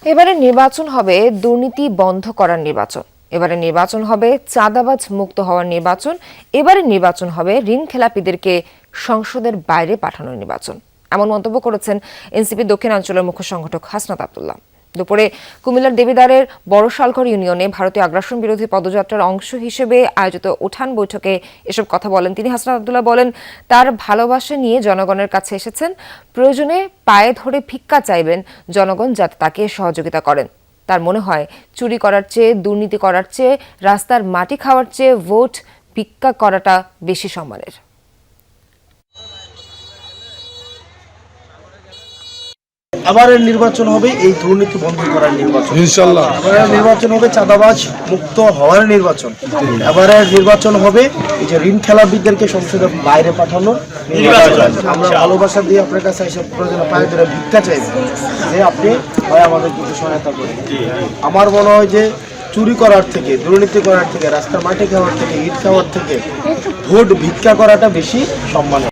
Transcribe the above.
এবারে নির্বাচন হবে দুর্নীতি বন্ধ করার নির্বাচন। এবারে নির্বাচন হবে চাঁদাবাজ মুক্ত হওয়ার নির্বাচন। এবারে নির্বাচন হবে ঋণ খেলাপিদেরকে সংসদের বাইরে পাঠানোর নির্বাচন। এমন মন্তব্য করেছেন এনসিপি দক্ষিণাঞ্চলের মুখ্য সংগঠক হাসনাত আব্দুল্লাহ। দুপুরে কুমিল্লার দেবিদ্বারের বড়শালঘর ইউনিয়নে ভারতীয় আগ্রাসন বিরোধী পদযাত্রার অংশ হিসেবে আয়োজিত উঠান বৈঠকে এসব কথা বলেন তিনি। হাসনাত আব্দুল্লাহ বলেন, তার ভালোবাসা নিয়ে জনগণের কাছে এসেছেন, প্রয়োজনে পায়ে ধরে ভিক্ষা চাইবেন জনগণ যাতে তাকে সহযোগিতা করেন। তার মনে হয় চুরি করার চেয়ে, দুর্নীতি করার চেয়ে, রাস্তার মাটি খাওয়ার চেয়ে ভোট ভিক্ষা করাটা বেশি সম্মানের। এবারের নির্বাচন হবে এই দুর্নীতি বন্ধ করার নির্বাচন, ইনশাআল্লাহ। এবারের নির্বাচন হবে চাঁদাবাজ মুক্ত হওয়ার নির্বাচন। এবারের নির্বাচন হবে এই যে ঋণ খেলাপিদেরকে সংসদের বাইরে পাঠানোর নির্বাচন। আমরা ভালোবাসা দিয়ে আপনার কাছে এসব প্রয়োজনে পায়ে ধরে ভিক্ষা চাইব যে আপনি হয় আমাদের কিছু সহায়তা করেন। আমার মনে হয় যে চুরি করার থেকে, দুর্নীতি করার থেকে, রাস্তার মাটি খাওয়ার থেকে, ইট খাওয়ার থেকে ভোট ভিক্ষা করাটা বেশি সম্মানের।